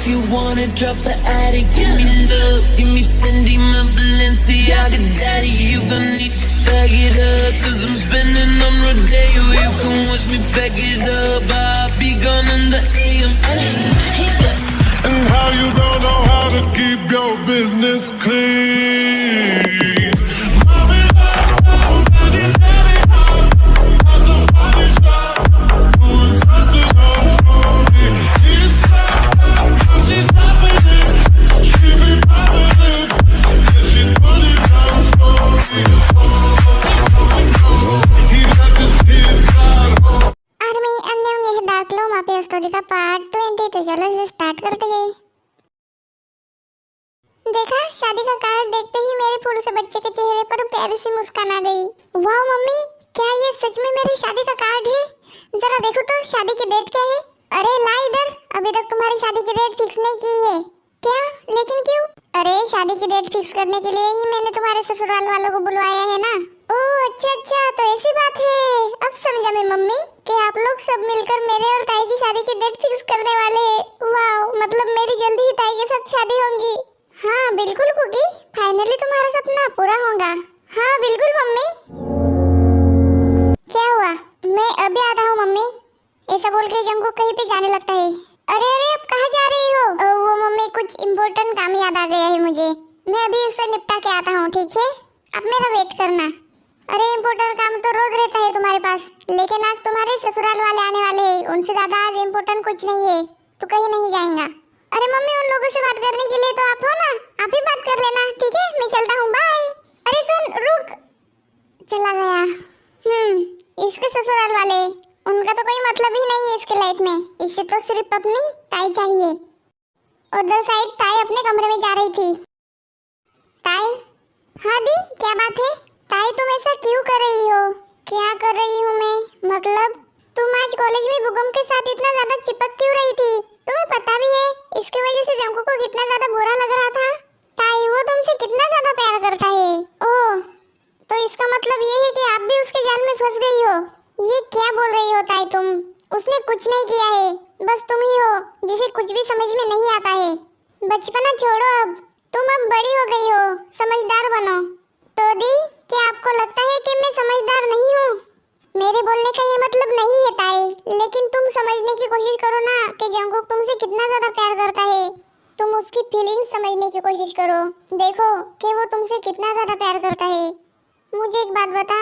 you wanna drop the attic. Give me love, give me Fendi, my Balenciaga daddy. You gon' need to bag it up, cause I'm spending on Rodeo. You can watch me back it up, I'll be gone in the AM. And how you don't know how to keep your business clean. का part 20। तो चलो इसे start करते हैं। देखा, शादी का card देखते ही मेरे फूल से बच्चे के चेहरे पर प्यारी सी मुस्कान आ गई। वाह मम्मी, क्या ये सच में मेरी शादी का कार्ड है? जरा देखो तो शादी की डेट क्या है? अरे ला इधर, अभी तक तुम्हारी शादी की डेट फिक्स नहीं की है क्या? लेकिन क्यों? अरे शादी की डेट फिक्स करने के लिए ही मैंने तुम्हारे ससुराल वालों को बुलवाया है ना। ओह अच्छा, तो ऐसी बात है। अब समझा मैं मम्मी कि आप लोग सब मिलकर मेरे और ताई की शादी की डेट फिक्स करने वाले हैं। वाह, मतलब मेरी जल्दी ही ताई के साथ शादी होगी। हाँ बिल्कुल कुकी, फाइनली तुम्हारा सपना पूरा होगा। हाँ बिल्कुल मम्मी। क्या हुआ? मैं अभी आता हूँ मम्मी, ऐसा बोल के जंगू कहीं पे जाने लगता है। अरे अब कहाँ जा रही हो? वो मम्मी, कुछ इम्पोर्टेंट काम याद आ गया है मुझे, मैं अभी उससे निपटा के आता हूँ, ठीक है? अब मेरा वेट करना। अरे इम्पोर्टेंट काम तो रोज रहता है तुम्हारे पास, लेकिन आज तुम्हारे ससुराल वाले आने वाले हैं, उनसे ज्यादा आज इम्पोर्टेंट कुछ नहीं है, तू कहीं नहीं जाएगा। अरे मम्मी, उन लोगों से बात करने के लिए तो आप हो ना, आप ही बात कर लेना, ठीक है? मैं चलता हूँ, बाय। अरे सुन, रुक, चला गया। इसके ससुराल वाले, उनका तो कोई मतलब ही नहीं है इसके लाइफ में, इससे तो सिर्फ अपनी ताई चाहिए। उधर साइड ताई अपने कमरे में जा रही थी। ताई? हाँ दी, क्या बात है? ताई तुम ऐसा क्यों कर रही हो? क्या कर रही हूँ मैं? मतलब तुम आज कॉलेज में बुगम के साथ इतना ज्यादा चिपक क्यों रही थी? तुम्हें पता भी है इसकी वजह से जंकू को कितना ज्यादा बुरा लग रहा था। ताई वो तुमसे कितना ज्यादा प्यार करता है। ओह, तो इसका मतलब ये है कि आप भी उसके जाल में फंस गई हो। ये क्या बोल रही हो ताई तुम? उसने कुछ नहीं किया है, बस तुम ही हो जिसे कुछ भी समझ में नहीं आता है। बचपना छोड़ो, अब तुम अब बड़ी हो गई हो, समझदार बनो। तो दी, क्या आपको लगता है कि मैं समझदार नहीं हूँ? मेरे बोलने का ये मतलब नहीं है ताई, लेकिन तुम समझने की कोशिश करो ना कि जंगकुक तुमसे कितना ज्यादा प्यार करता है। तुम उसकी फीलिंग्स समझने की कोशिश करो, देखो कि वो तुमसे कितना ज्यादा प्यार करता है। मुझे एक बात बता,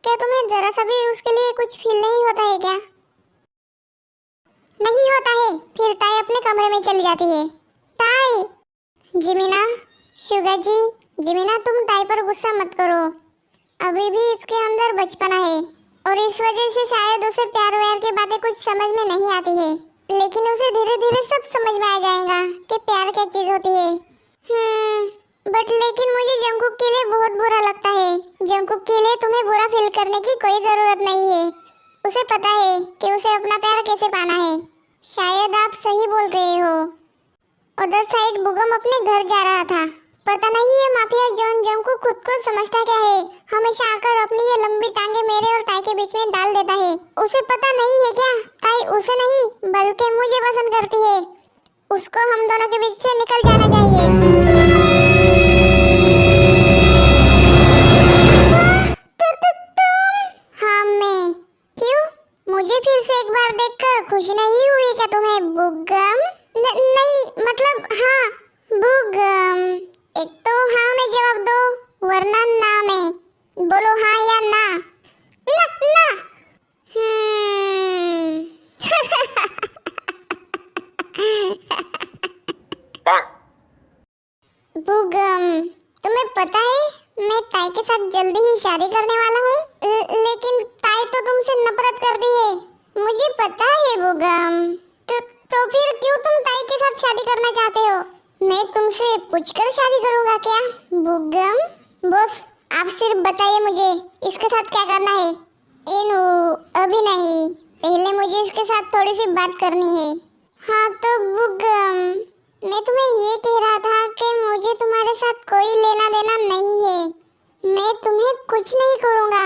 क्या तुम्हें जरा सा भी उसके लिए कुछ फील नहीं होता है क्या? नहीं होता है? फिर ताई अपने कमरे में चली जाती है। ताई! जिमिना, शुगा जी, जिमिना तुम ताई पर गुस्सा मत करो, अभी भी इसके अंदर बचपना है और इस वजह से शायद उसे प्यार व्यार की बातें कुछ समझ में नहीं आती है, लेकिन उसे धीरे धीरे सब समझ में आ जाएगा कि प्यार क्या चीज होती है। बट लेकिन मुझे जंकुक के लिए बहुत बुरा लगता है। जंकुक के लिए तुम्हें बुरा फील करने की कोई जरूरत नहीं है, उसे पता है कि उसे अपना प्यार कैसे पाना है। शायद आप सही बोल रहे हो। उधर साइड बुगम अपने घर जा रहा था। पता नहीं ये माफिया जॉन जंकुक खुद को समझता क्या है, हमेशा आकर अपनी ये लंबी टांगे मेरे और ताई के बीच में डाल देता है। उसे पता नहीं है क्या ताई उसे नहीं बल्कि मुझे पसंद करती है। उसको हम दोनों के बीच से निकल जाना चाहिए। हाँ मैं? क्यों? मुझे फिर से एक बार देखकर खुशी नहीं हुई क्या तुम्हें बुगम? नहीं मतलब हाँ बुगम। एक तो हाँ में जवाब दो वरना ना में। बोलो हाँ या ना। ना ना। बुगम, तुम्हें पता है मैं ताई के साथ जल्दी ही शादी करने वाला हूँ, लेकिन ताई तो तुमसे नफरत करती है, मुझे पता है बुगम। तो फिर क्यों तुम ताई के साथ शादी करना चाहते हो? मैं तुमसे पूछकर शादी करूंगा क्या बुगम? बॉस आप सिर्फ बताइए मुझे इसके साथ क्या करना है। इनु अभी नहीं, पहले मुझे इसके साथ थोड़ी सी बात करनी है। हाँ तो बुगम, मैं तुम्हें ये कह रहा था कि मुझे तुम्हारे साथ कोई लेना देना नहीं है, मैं तुम्हें कुछ नहीं करूँगा,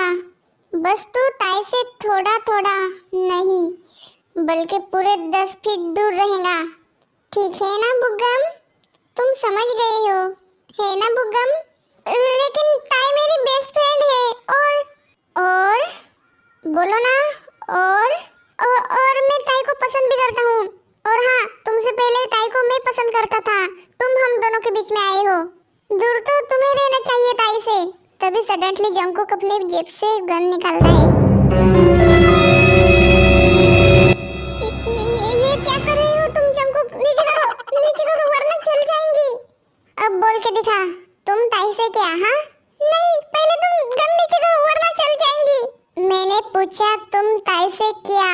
बस तू ताई से थोड़ा थोड़ा नहीं बल्कि पूरे 10 फीट दूर रहेगा। ठीक है ना बुग्गम, तुम समझ गए हो, है ना बुग्गम? लेकिन ताई मेरी बेस्ट फ्रेंड है और बोलो ना, और मैं ताई को पसंद भी करता हूँ। और हाँ, तुमसे पहले ताई को मैं पसंद करता था, तुम हम दोनों के बीच में आए हो। दूर तो तुम्हें रहना चाहिए ताई से। तभी सडनली जंगकुक अपने जेब से गन निकालता है। ये क्या कर रहे हो तुम जंगकुक? नीचे करो वरना चल जाएंगी। अब बोल के दिखा, तुम ताई से क्या? हाँ नहीं, पहले तुम गन नीचे करो वरना चल जाएंगी। मैंने पूछा तुम ताई से क्या?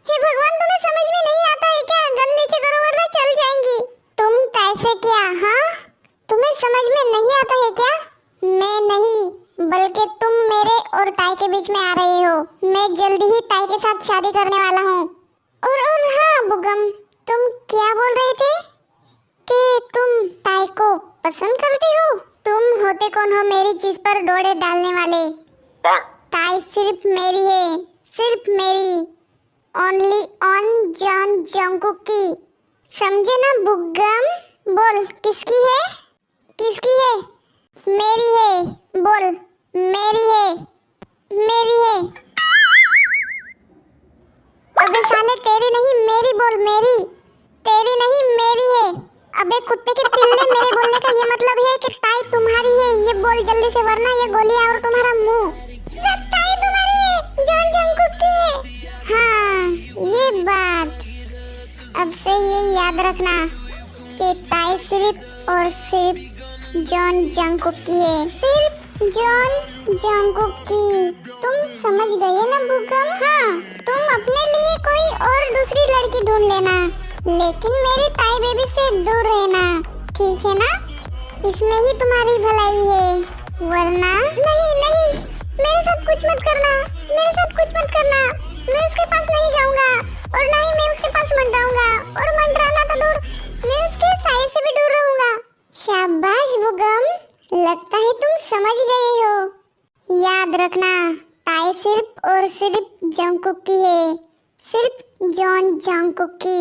हे भगवान, तुम्हें समझ में नहीं आता है क्या? गन नीचे करो वरना चल जाएंगी। तुम ताई से क्या? हाँ, तुम्हें समझ में नहीं आता है क्या? मैं नहीं, बल्कि तुम मेरे और ताई के बीच में आ रहे हो। मैं जल्दी ही ताई के साथ शादी करने वाला हूँ। और हाँ बुग्गम, तुम क्या बोल रहे थे कि तुम ताई को पसंद करते हो? तुम होते कौन हो मेरी चीज पर डोरे डालने वाले? ताई सिर्फ मेरी है, सिर्फ मेरी, ओनली ऑन जॉन जंगकुक की, समझे ना बुग्गम? बोल किसकी है? किसकी है? मेरी है, बोल मेरी है, मेरी है। अबे साले तेरी नहीं मेरी बोल, मेरी, तेरी नहीं मेरी है। अबे कुत्ते के पिल्ले, मेरे बोलने का ये मतलब है कि ताई तुम्हारी है, ये बोल जल्दी से वरना ये गोलियां और तुम्हारा मुंह। ताई तुम्हारी है, जॉन जंगकुक की है। हाँ ये बात, अब से ये याद रखना कि ताई सिर्फ और सिर्फ जॉन जंगकुक की है, सिर्फ जॉन जंगकुक की। तुम समझ गए ना बुग्गम? हाँ, तुम अपने लिए कोई और दूसरी लड़की ढूंढ लेना, लेकिन मेरी ताई बेबी से दूर रहना, ठीक है ना? इसमें ही तुम्हारी भलाई है, वरना नहीं, मेरे साथ कुछ मत करना, मेरे साथ कुछ मत करना। मैं उसके पास नहीं जाऊंगा और ना ही मैं उसके पास मंडराऊंगा, और मंडराना तो दूर, मैं उसके साए से भी दूर रहूंगा। शाबाश बुग्गम, लगता है तुम समझ गए हो। याद रखना, ताई सिर्फ और सिर्फ जंगकुक की है, सिर्फ जॉन जंगकुक की।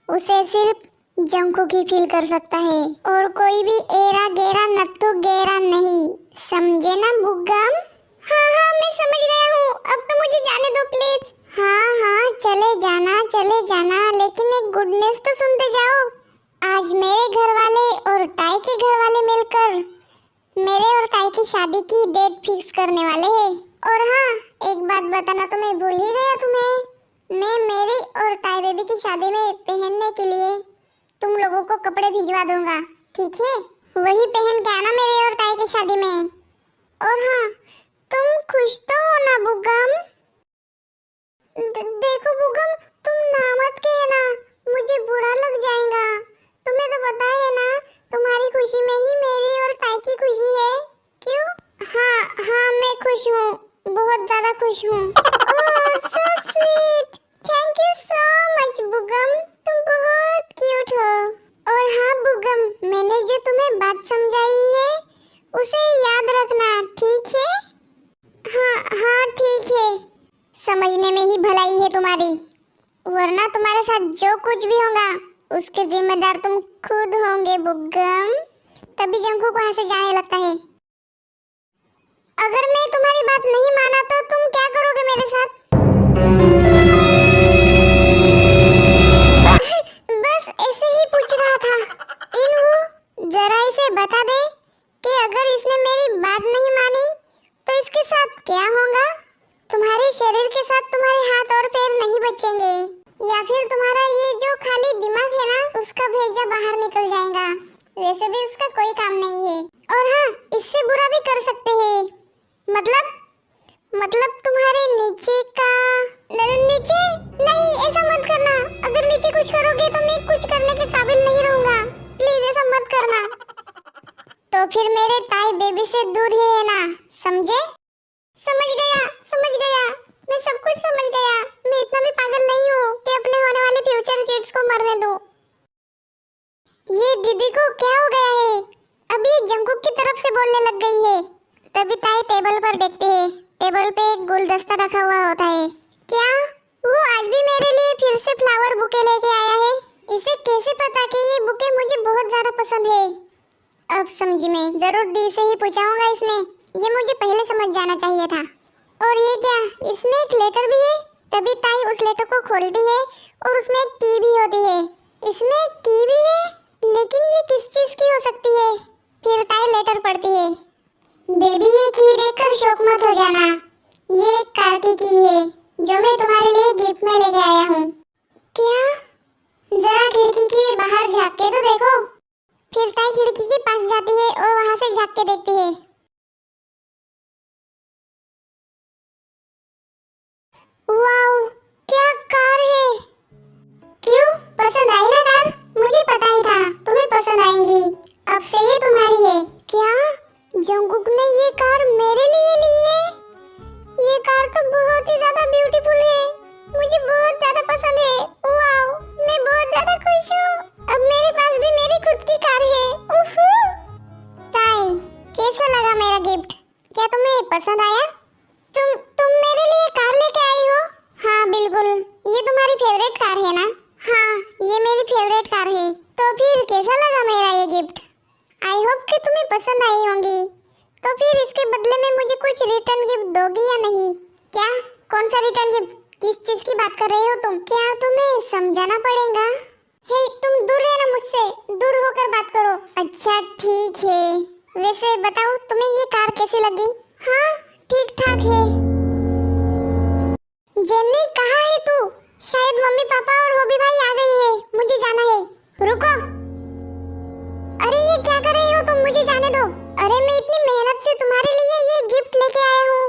उसे सिर्फ जंगकुक ही फील कर सकता है, और कोई भी एरा गेरा नत्थु गेरा नहीं, समझे ना बुग्गम? हाँ मैं समझ गया हूँ, अब तो मुझे जाने दो प्लीज। हाँ चले जाना, लेकिन एक गुड न्यूज़ तो सुनते जाओ। आज मेरे घर वाले और ताई के घर वाले मिलकर मेरे और ताई की शादी की डेट फिक्स करने वाले हैं। और हाँ, एक बात बताना तो मैं भूल ही गया तुम्हें, मैं मेरी और ताई बेबी की शादी में पहनने के लिए तुम लोगों को कपड़े भिजवा दूंगा, ठीक है? वही पहन के आना मेरे और ताई की शादी में। और हाँ, तुम खुश तो हो ना बुग्गम? देखो बुग्गम, तुम ना मत कहना, मुझे बुरा लग जाएगा। तुम्हें तो पता है ना, तुम्हारी खुशी में ही मेरी और ताई की खुशी है। क्यों? हाँ मैं खुश हूँ, बहुत ज्यादा खुश हूँ। Oh so sweet, thank you so much Buggam, तुम बहुत क्यूट हो। और हाँ बुग्गम, मैंने जो तुम्हें बात समझाई है उसे याद रखना, ठीक है? हाँ ठीक है, समझने में ही भलाई है तुम्हारी, वरना तुम्हारे साथ जो कुछ भी होगा उसके जिम्मेदार तुम खुद होंगे बुग्गम। तभी जंगकुक वहाँ से जाने लगता है। अगर मैं तुम्हारी बात नहीं माना तो तुम क्या करोगे मेरे साथ? बस ऐसे ही पूछ रहा था। इन्हू, जरा इसे बता दे कि अगर इसने मेरी बात नहीं मानी तो इसके साथ क्या होगा? तुम्हारे शरीर के साथ तुम्हारे हाथ और पैर नहीं बचेंगे, या फिर तुम्हारा ये जो खाली दिमाग है ना, उसका भेजा बाहर निकल जाएगा। वैसे भी उसका कोई काम नहीं है। और हाँ, इससे बुरा भी कर सकते हैं। मतलब तुम्हारे नीचे का नीचे नहीं, ऐसा मत करना। अगर नीचे कुछ करोगे तो मैं कुछ करने के काबिल नहीं रहूंगा, प्लीज ऐसा मत करना। तो फिर मेरे ताई बेबी से दूर ही रहना, समझे? समझ गया, मैं सब कुछ समझ गया। मैं इतना भी पागल नहीं हूँ कि अपने होने वाले फ्यूचर किड्स को मरने दूँ। ये दीदी को क्या हो गया है? अभी जंगकुक की तरफ से बोलने लग गई है। तभी ताई टेबल पर देखते हैं, टेबल पे एक गुलदस्ता रखा हुआ होता है। क्या वो आज भी मेरे लिए फिर से फ्लावर बुके लेके आया है? इसे कैसे पता कि ये ज्यादा पसंद है। अब समझी मैं, जरूर दी से ही पूछा होगा इसने, ये मुझे पहले समझ जाना चाहिए था। और ये क्या, इसमें एक लेटर भी है? तभी ताई उस लेटर को खोलती है और उसमें एक की भी होती है। इसमें एक की भी है, लेकिन ये किस चीज की हो सकती है? फिर ताई लेटर पढ़ती है। बेबी ये की देखकर शौक मत हो जाना, ये एक कार की है जो मैं तुम्हारे लिए गिफ्ट में लेके आया हूँ। क्या? जरा खिड़की के बाहर झांक के तो देखो। फिर ताई खिड़की के पास जाती है और वहां से झांक के देखती है। वाओ, क्या कार है! क्यों, पसंद आई ना कार? मुझे पता ही था तुम्हें पसंद आएगी। अब से ये तुम्हारी है। क्या जंगकुक ने ये कार मेरे लिए ली है? ये कार तो बहुत ही ज्यादा ब्यूटीफुल है, मुझे बहुत ज्यादा पसंद है। वाओ, मैं बहुत ज्यादा खुश हूँ। अब मेरे पास भी मेरी खुद की कार है। उफू। ताई, कैसा लगा मेरा गिफ्ट? क्या तुम्हें पसंद आया? तुम मेरे लिए कार लेके आई हो? हाँ बिल्कुल, ये तुम्हारी फेवरेट कार है ना? हाँ, ये मेरी फेवरेट कार है। तो फिर कैसा लगा मेरा ये गिफ्ट? आई होप कि तुम्हें पसंद आई होंगी। तो फिर इसके बदले में मुझे कुछ रिटर्न गिफ्ट दोगी या नहीं? क्या? कौन सा रिटर्न गिफ्ट? किस चीज की बात कर रहे हो तुम? क्या तुम्हें समझाना पड़ेगा? हे, तुम दूर रहना मुझसे, दूर होकर बात करो। अच्छा ठीक है, वैसे बताओ तुम्हें ये कार कैसी लगी? हाँ ठीक ठाक है। जेन्नी कहाँ है तू? शायद मम्मी पापा और हॉबी भाई आ गए हैं, मुझे जाना है। रुको, अरे ये क्या कर रही हो तुम? मुझे जाने दो। अरे मैं इतनी मेहनत से तुम्हारे लिए ये गिफ्ट लेके आया हूँ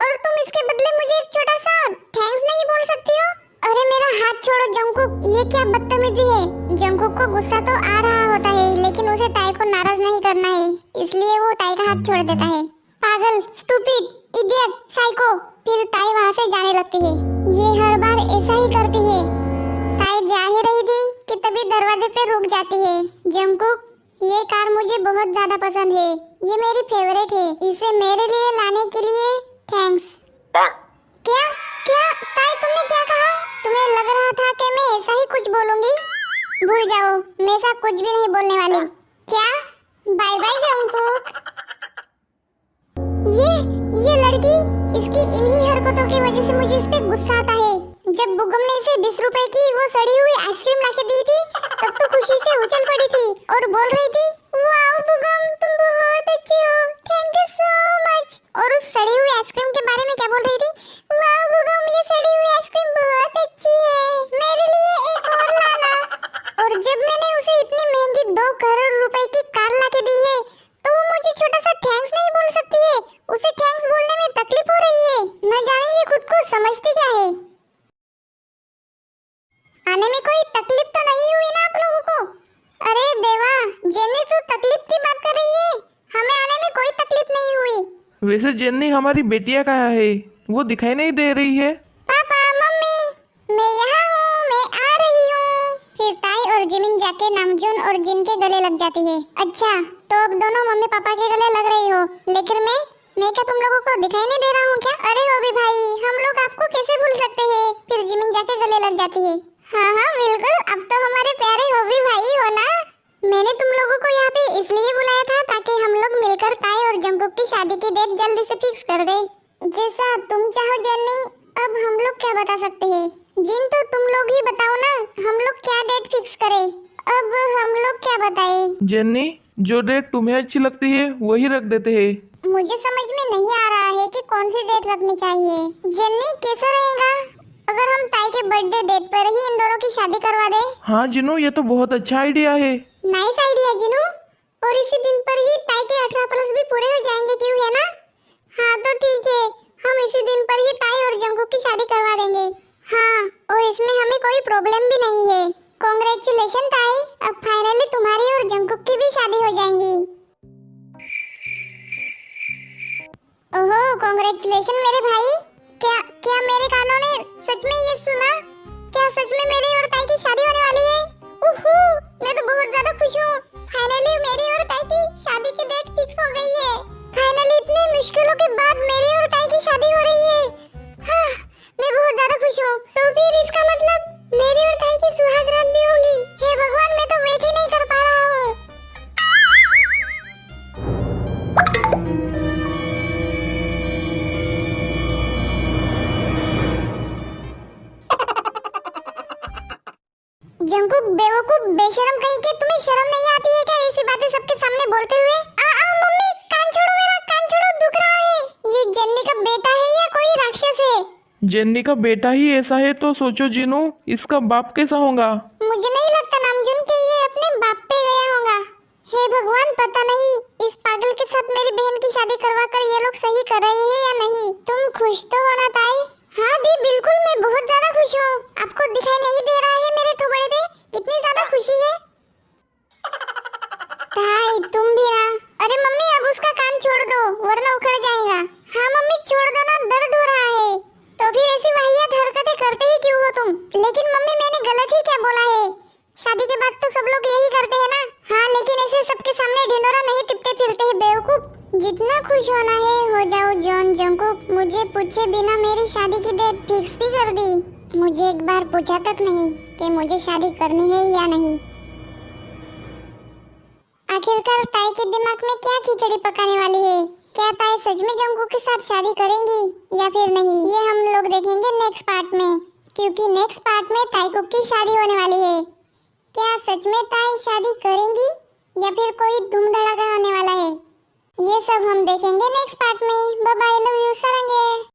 और तुम इसके बदले मुझे एक छोटा सा थैंक्स नहीं बोल सकती हो? अरे मेरा हाथ छोड़ो जंगकुक, ये क्या बदतमीजी है? जंगकुक को गुस्सा तो आ रहा होता है, लेकिन उसे ताई को नाराज नहीं करना है, इसलिए वो ताई का हाथ छोड़ देता है। पागल, स्टूपिड, इडियट, साइको। फिर ताई वहाँ से जाने लगती है। ये हर बार ऐसा ही करती है। ताई जा ही रही थी कि तभी दरवाजे पे रुक जाती है। जंगकुक, ये कार मुझे बहुत ज्यादा पसंद है, ये मेरी फेवरेट है, इसे मेरे लिए लाने के लिए थैंक्स। क्या? क्या ताई, तुमने क्या कहा? तुम्हें लग रहा था कि मैं ऐसा ही कुछ बोलूंगी? भूल जाओ, मैं ऐसा कुछ भी नहीं बोलने वाली। क्या? Bye bye Jungkook. ये लड़की, इसकी इन्हीं हरकतों की वजह से मुझे इस पे गुस्सा आता है। जब बुगम ने इसे 20 रुपए की वो सड़ी हुई आइसक्रीम लाके दी थी, तब तो खुशी से उछल पड़ी थी और बोल रही थी, वाओ बुगम, तुम बहुत अच्छी हो, थैंक यू सो मच। और उस सड़ी हुई आइसक्रीम के बारे में क्या बोल रही थी? वाओ बुगम, ये सड़ी हुई आइसक्रीम बहुत अच्छी है, मेरे लिए एक और लाना। और जब मैंने उसे इतनी महंगी 2 करोड़ रुपए की कार लाके दी है, तो वो मुझे छोटा सा थैंक्स नहीं बोल सकती है? उसे थैंक्स बोलने में तकलीफ हो रही है। न जाने ये खुद को समझती क्या है। आने में कोई तकलीफ तो नहीं हुई ना आप लोगों को? अरे देवा, जेन्नी तू तकलीफ की बात कर रही है? हमें आने में कोई तकलीफ नहीं हुई। वैसे जेन्नी हमारी बेटिया कहाँ है? वो दिखाई नहीं दे रही है। पापा, मम्मी, मैं यहाँ हूँ, मैं आ रही हूँ। फिर ताई और जिमिन जाके नामजून और जिन के गले लग जाती है। अच्छा, तो अब दोनों मम्मी पापा के गले लग रही हो, लेकिन मैं क्या तुम लोगों को दिखाई नहीं दे रहा हूँ क्या? अरे हॉबी भाई, हम लोग आपको कैसे भूल सकते हैं? फिर जिमिन जाके गले लग जाती है। हाँ हाँ बिल्कुल, अब तो हमारे प्यारे हॉबी भाई हो ना। मैंने तुम लोगों को यहाँ पे इसलिए बुलाया था ताकि हम लोग मिलकर ताई और जंगकुक की शादी की डेट जल्दी से फिक्स कर दे। जैसा तुम चाहो जेन्नी, अब हम लोग क्या बता सकते हैं? जिन तो तुम लोग ही बताओ ना, हम लोग क्या डेट फिक्स करें? अब हम लोग क्या बताएं? जेन्नी, जो डेट तुम्हें अच्छी लगती है वही रख देते हैं। मुझे समझ में नहीं आ रहा है कि कौन सी डेट रखनी चाहिए। जेन्नी, कैसा रहेगा अगर हम ताई के बर्थडे डेट पर ही इन दोनों की शादी करवा दे? हाँ जिनू, ये तो बहुत अच्छा आइडिया है। Nice idea Jinu. और इसी दिन पर ही ताई के 18+ भी पूरे हो जाएंगे, क्यों है ना? हाँ तो ठीक है, हम इसी दिन पर ही ताई और जंगकुक की शादी करवा देंगे। हाँ, और इसमें हमें कोई प्रॉब्लम भी नहीं है। कांग्रेचुलेशन ताई, अब फाइनली तुम्हारी और जंगकुक की भी शादी हो जाएंगी। ओहो, कांग्रेचुलेशन मेरे भाई। क्या मेरे कानों ने सच में ये सुना? क्या सच में मेरी और ताई की शादी होने वाली है? उहू, मैं तो बहुत ज्यादा खुश हूँ। फाइनली मेरी और ताई की शादी की डेट फिक्स हो गई है। फाइनली इतनी मुश्किलों के बाद मेरी और ताई की शादी हो रही है। हाँ, मैं बहुत ज्यादा खुश हूँ। तो फिर इसका मतलब मेरी और ताई की सुहाग रात भी होगी। हे भगवान, मैं तो वेट ही नहीं कर पा रहा हूँ। जंकुक बेवकूफ बेशरम कहीं के, तुम्हें शर्म नहीं आती है क्या ऐसी बातें सबके सामने बोलते हुए? मम्मी कान छोड़ो, मेरा कान छोड़ो, दुख रहा है। ये जन्नी का बेटा है या कोई राक्षस है? जेन्नी का बेटा ही ऐसा है तो सोचो जीनू, इसका बाप कैसा होगा? मुझे नहीं लगता नामजुन के ये अपने बाप पे गया होगा। हे भगवान, पता नहीं इस पागल के साथ मेरी बहन की शादी करवा कर ये लोग सही कर रहे हैं या नहीं। तुम खुश तो हो ना ताई? हाँ दी, बिल्कुल, मैं बहुत ज्यादा खुश हूँ। आपको दिखाई नहीं दे रहा है मेरे थोबड़े पे इतनी ज्यादा खुशी है? ताई तुम भी ना। अरे मम्मी अब उसका कान छोड़ दो वरना उखड़ जाएगा। हाँ मम्मी छोड़ दो ना, दर्द हो रहा है। तो फिर ऐसी वाहियात हरकतें करते ही क्यों हो तुम? लेकिन मम्मी मैंने गलत ही क्या बोला है? शादी के बाद तो सब लोग यही करते हैं ना। हाँ लेकिन ऐसे सबके सामने ढिंढोरा नहीं टिपते फिरते हैं बेवकूफ। जितना खुश होना है हो जाओ जॉन जंकुक, मुझे पूछे बिना मेरी शादी की डेट फिक्स भी कर दी। मुझे एक बार पूछा तक नहीं कि मुझे शादी करनी है या नहीं। आखिरकार ताई के दिमाग में क्या खिचड़ी पकाने वाली है? क्या ताई सच में जंकुक के साथ शादी करेंगी या फिर नहीं, ये हम लोग देखेंगे नेक्स्ट पार्ट में, क्योंकि नेक्स्ट पार्ट में ताई कुक की शादी होने वाली है। क्या सच में ताई शादी करेंगी या फिर कोई धूम धड़ाका होने वाला है? ये सब हम देखेंगे नेक्स्ट पार्ट में। Bye bye, love you सारंगे।